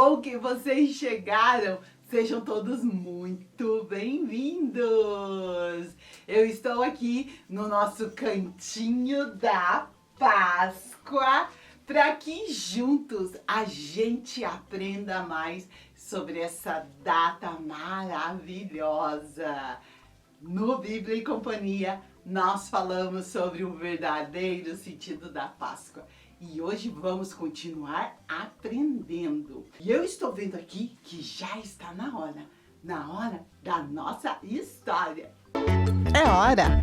bom que vocês chegaram. Sejam todos muito bem-vindos. Eu estou aqui no nosso cantinho da Páscoa para que juntos a gente aprenda mais sobre essa data maravilhosa. No Bíblia e Companhia, nós falamos sobre o verdadeiro sentido da Páscoa. E hoje vamos continuar aprendendo. E eu estou vendo aqui que já está na hora da nossa história. É hora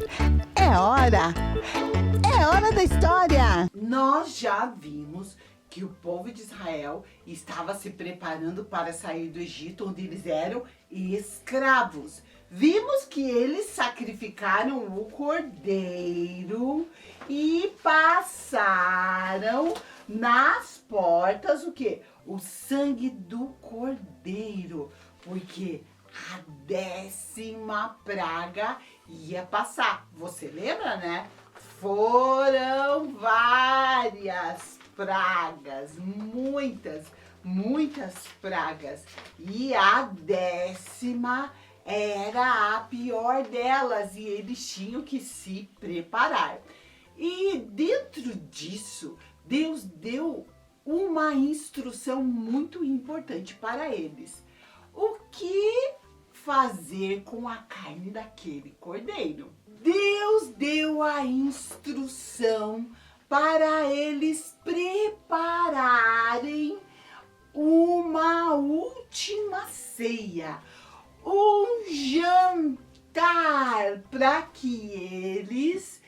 da história! Nós já vimos que o povo de Israel estava se preparando para sair do Egito, onde eles eram escravos. Vimos que eles sacrificaram o cordeiro e passaram nas portas o quê? O sangue do cordeiro, porque a 10ª praga ia passar. Você lembra, né? Foram várias pragas, muitas pragas. E a 10ª era a pior delas e eles tinham que se preparar. E dentro disso, Deus deu uma instrução muito importante para eles. O que fazer com a carne daquele cordeiro? Deus deu a instrução para eles prepararem uma última ceia, um jantar para que eles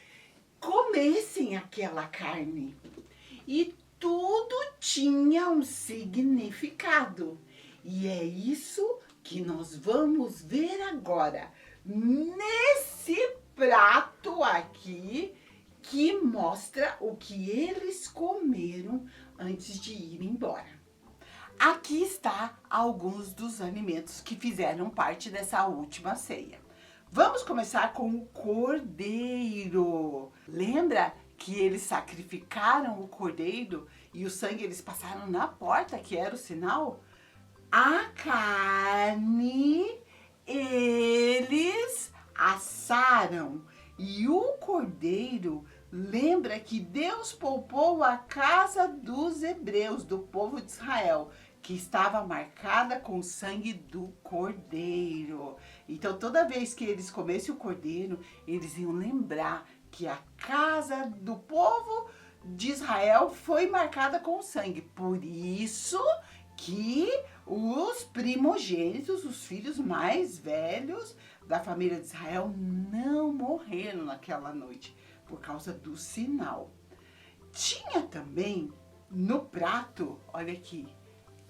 comessem aquela carne. E tudo tinha um significado. E é isso que nós vamos ver agora, nesse prato aqui, que mostra o que eles comeram antes de ir embora. Aqui está alguns dos alimentos que fizeram parte dessa última ceia. Vamos começar com o cordeiro. Lembra que eles sacrificaram o cordeiro e o sangue eles passaram na porta, que era o sinal? A carne eles assaram e o cordeiro, lembra que Deus poupou a casa dos hebreus, do povo de Israel, que estava marcada com o sangue do cordeiro. Então, toda vez que eles comessem o cordeiro, eles iam lembrar que a casa do povo de Israel foi marcada com sangue. Por isso que os primogênitos, os filhos mais velhos da família de Israel, não morreram naquela noite por causa do sinal. Tinha também no prato, olha aqui,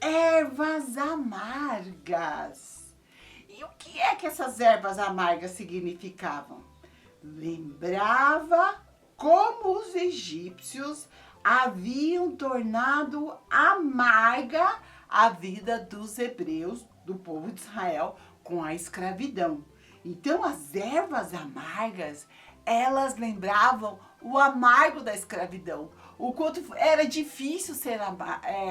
ervas amargas. E o que é que essas ervas amargas significavam? Lembrava como os egípcios haviam tornado amarga a vida dos hebreus, do povo de Israel, com a escravidão. Então, as ervas amargas, elas lembravam o amargo da escravidão, o quanto era difícil ser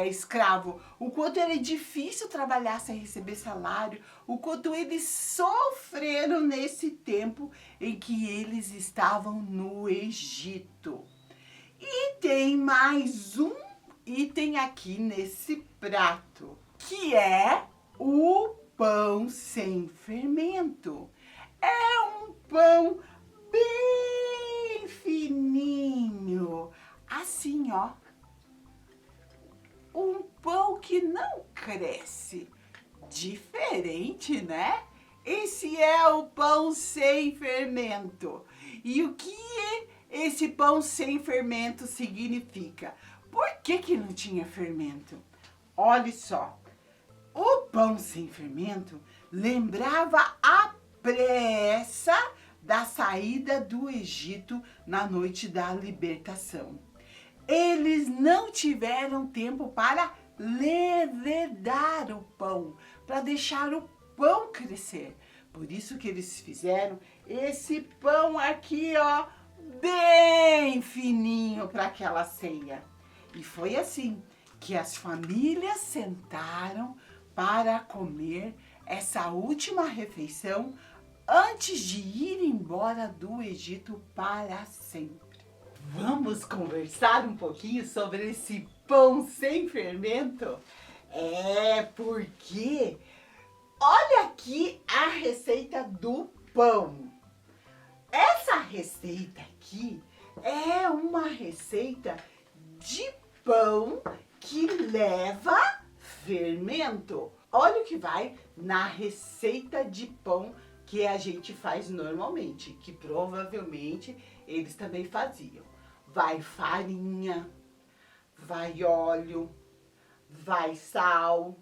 escravo, o quanto era difícil trabalhar sem receber salário, o quanto eles sofreram nesse tempo em que eles estavam no Egito. E tem mais um item aqui nesse prato, que é o pão sem fermento. É um pão bem fininho, assim, ó. Um pão que não cresce. Diferente, né? Esse é o pão sem fermento. E o que esse pão sem fermento significa? Por que não tinha fermento? Olha só. O pão sem fermento lembrava a pressa da saída do Egito na noite da libertação. Eles não tiveram tempo para levedar o pão, para deixar o pão crescer. Por isso que eles fizeram esse pão aqui, ó, bem fininho para aquela ceia. E foi assim que as famílias sentaram para comer essa última refeição antes de ir embora do Egito para sempre. Vamos conversar um pouquinho sobre esse pão sem fermento? Porque olha aqui a receita do pão. Essa receita aqui é uma receita de pão que leva fermento. Olha o que vai na receita de pão que a gente faz normalmente, que provavelmente eles também faziam. Vai farinha, vai óleo, vai sal,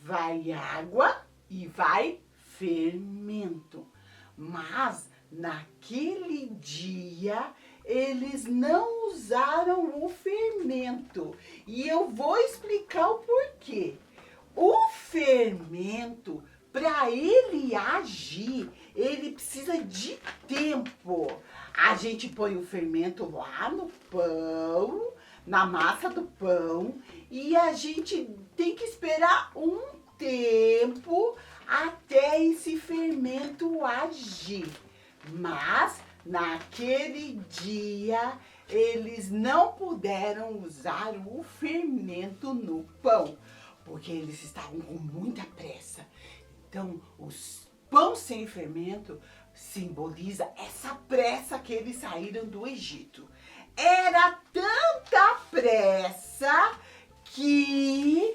vai água e vai fermento. Mas naquele dia eles não usaram o fermento e eu vou explicar o porquê. O fermento, para ele agir, ele precisa de tempo. A gente põe o fermento lá no pão, na massa do pão, e a gente tem que esperar um tempo até esse fermento agir. Mas naquele dia eles não puderam usar o fermento no pão, porque eles estavam com muita pressa. Então, o pão sem fermento simboliza essa pressa que eles saíram do Egito. Era tanta pressa que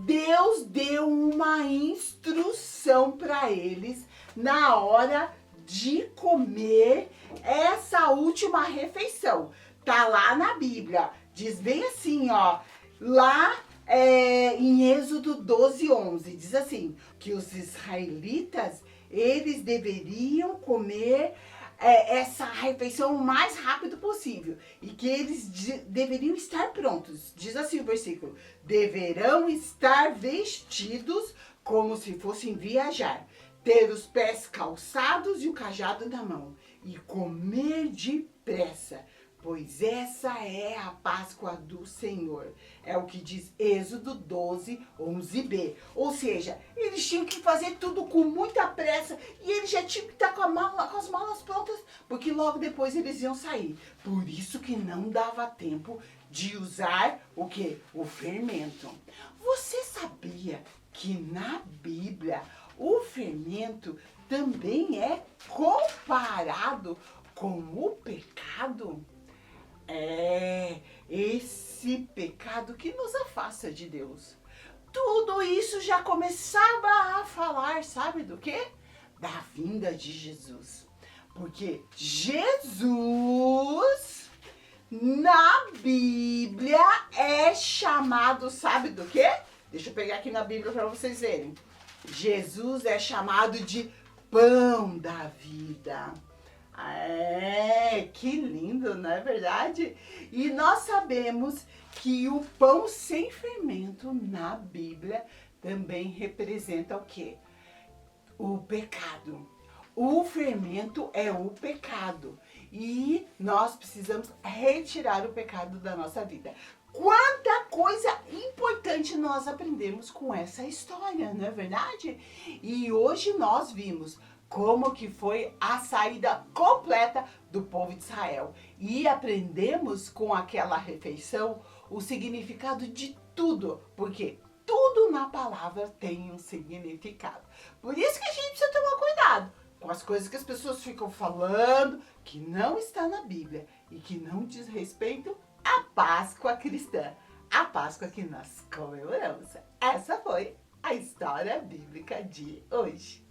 Deus deu uma instrução para eles na hora de comer essa última refeição. Tá lá na Bíblia, diz bem assim, ó, lá em Êxodo 12:11, diz assim, que os israelitas, eles deveriam comer essa refeição o mais rápido possível e que eles deveriam estar prontos. Diz assim o versículo: deverão estar vestidos como se fossem viajar, ter os pés calçados e o cajado na mão e comer depressa, pois essa é a Páscoa do Senhor. É o que diz Êxodo 12:11b. Ou seja, eles tinham que fazer tudo com muita pressa e eles já tinham que estar com as malas prontas, porque logo depois eles iam sair. Por isso que não dava tempo de usar o quê? O fermento. Você sabia que na Bíblia o fermento também é comparado com o pecado? Esse pecado que nos afasta de Deus. Tudo isso já começava a falar, sabe do quê? Da vinda de Jesus. Porque Jesus, na Bíblia, é chamado, sabe do quê? Deixa eu pegar aqui na Bíblia para vocês verem. Jesus é chamado de pão da vida. Que lindo, não é verdade? E nós sabemos que o pão sem fermento na Bíblia também representa o quê? O pecado. O fermento é o pecado e nós precisamos retirar o pecado da nossa vida. Quanta coisa importante nós aprendemos com essa história, não é verdade? E hoje nós vimos como que foi a saída completa do povo de Israel. E aprendemos com aquela refeição o significado de tudo, porque tudo na palavra tem um significado. Por isso que a gente precisa tomar cuidado com as coisas que as pessoas ficam falando, que não está na Bíblia e que não diz respeito à Páscoa cristã, a Páscoa que nós comemoramos. Essa foi a história bíblica de hoje.